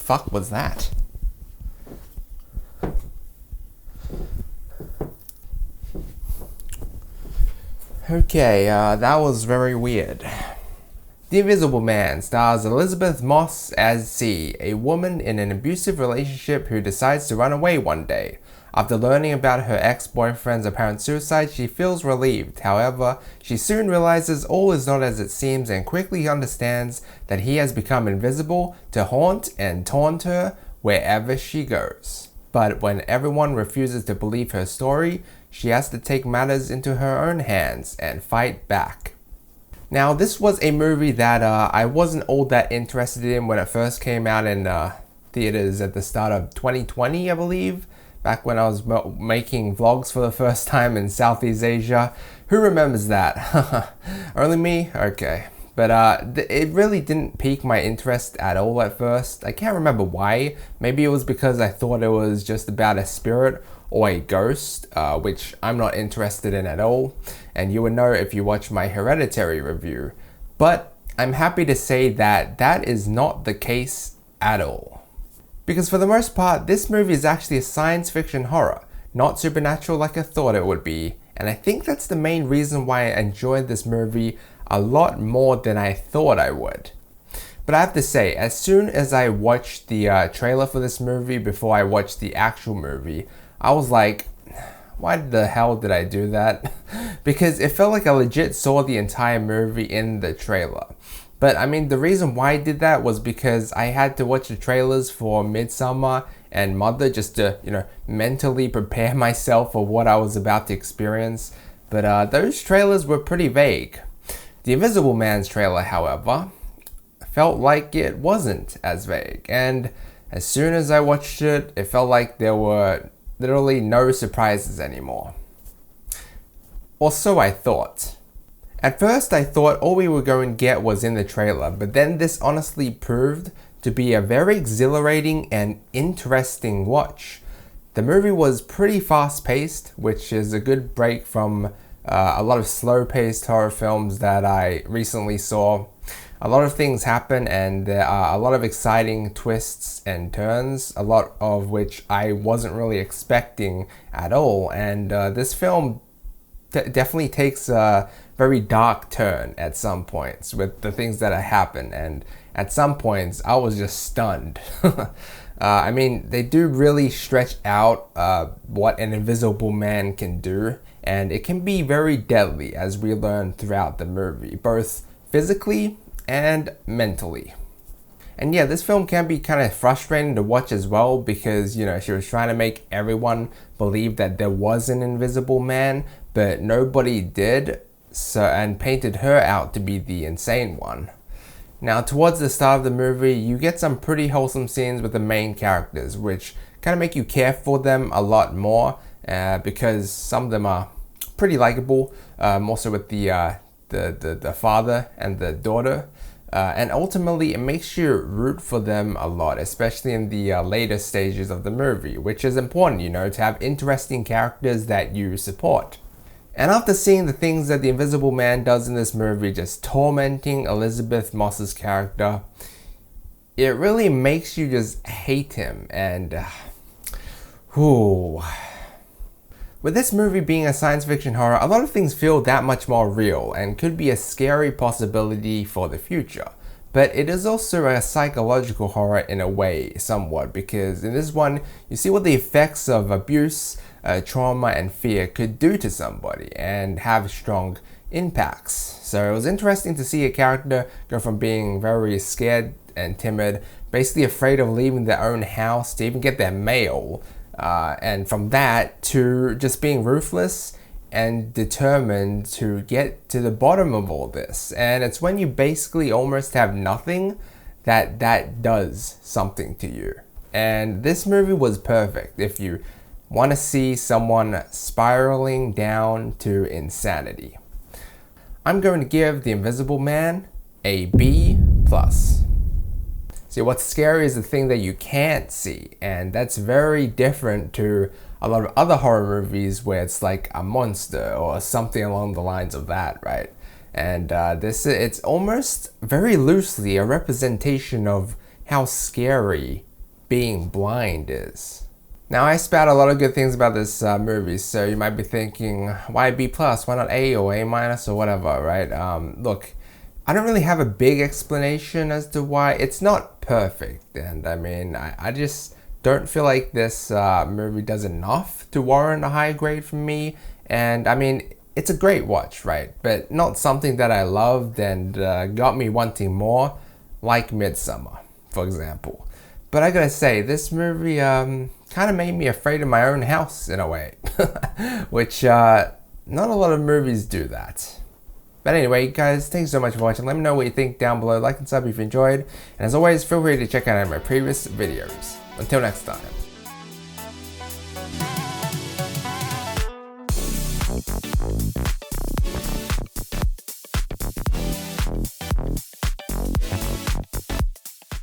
fuck was that? Okay, that was very weird. The Invisible Man stars Elizabeth Moss as C, a woman in an abusive relationship who decides to run away one day. After learning about her ex-boyfriend's apparent suicide, she feels relieved. However, she soon realizes all is not as it seems and quickly understands that he has become invisible to haunt and taunt her wherever she goes. But when everyone refuses to believe her story, she has to take matters into her own hands and fight back. Now, this was a movie that I wasn't all that interested in when it first came out in theaters at the start of 2020, I believe. Back when I was making vlogs for the first time in Southeast Asia. Who remembers that? Only me? Okay. But it really didn't pique my interest at all at first. I can't remember why. Maybe it was because I thought it was just about a spirit or a ghost, which I'm not interested in at all. And you would know if you watch my Hereditary review. But I'm happy to say that that is not the case at all. Because for the most part, this movie is actually a science fiction horror, not supernatural like I thought it would be. And I think that's the main reason why I enjoyed this movie a lot more than I thought I would. But I have to say, as soon as I watched the trailer for this movie before I watched the actual movie, I was like, why the hell did I do that? Because it felt like I legit saw the entire movie in the trailer. But I mean, the reason why I did that was because I had to watch the trailers for Midsommar and Mother just to, mentally prepare myself for what I was about to experience. But those trailers were pretty vague. The Invisible Man's trailer, however, felt like it wasn't as vague. And as soon as I watched it, it felt like there were literally no surprises anymore. Or so I thought. At first I thought all we were going to get was in the trailer, but then this honestly proved to be a very exhilarating and interesting watch. The movie was pretty fast-paced, which is a good break from a lot of slow-paced horror films that I recently saw. A lot of things happen and there are a lot of exciting twists and turns, a lot of which I wasn't really expecting at all. And this film definitely takes a very dark turn at some points with the things that happen, and at some points I was just stunned. I mean, they do really stretch out what an invisible man can do, and it can be very deadly as we learn throughout the movie, both physically and mentally. And yeah, this film can be kind of frustrating to watch as well because, she was trying to make everyone believe that there was an invisible man, but nobody did, and painted her out to be the insane one. Now, towards the start of the movie, you get some pretty wholesome scenes with the main characters, which kind of make you care for them a lot more, because some of them are pretty likable, also with the father and the daughter. And ultimately, it makes you root for them a lot, especially in the later stages of the movie, which is important, to have interesting characters that you support. And after seeing the things that the Invisible Man does in this movie, just tormenting Elizabeth Moss's character, it really makes you just hate him. And, With this movie being a science fiction horror, a lot of things feel that much more real and could be a scary possibility for the future. But it is also a psychological horror in a way, somewhat, because in this one, you see what the effects of abuse, trauma, and fear could do to somebody and have strong impacts. So it was interesting to see a character go from being very scared and timid, basically afraid of leaving their own house to even get their mail, and from that to just being ruthless and determined to get to the bottom of all this. And it's when you basically almost have nothing that does something to you. And this movie was perfect if you want to see someone spiraling down to insanity. I'm going to give The Invisible Man a B+. See, what's scary is the thing that you can't see, and that's very different to a lot of other horror movies where it's like a monster or something along the lines of that, right? And it's almost very loosely a representation of how scary being blind is. Now, I spout a lot of good things about this movie, so you might be thinking, why B+, why not A or A- or whatever, right? Look, I don't really have a big explanation as to why. It's not perfect, and I mean, I just don't feel like this movie does enough to warrant a high grade from me. And I mean, it's a great watch, right? But not something that I loved and got me wanting more, like Midsummer, for example. But I gotta say, this movie kind of made me afraid of my own house in a way, which not a lot of movies do that. But anyway, guys, thanks so much for watching. Let me know what you think down below. Like and sub if you enjoyed. And as always, feel free to check out my previous videos. Until next time.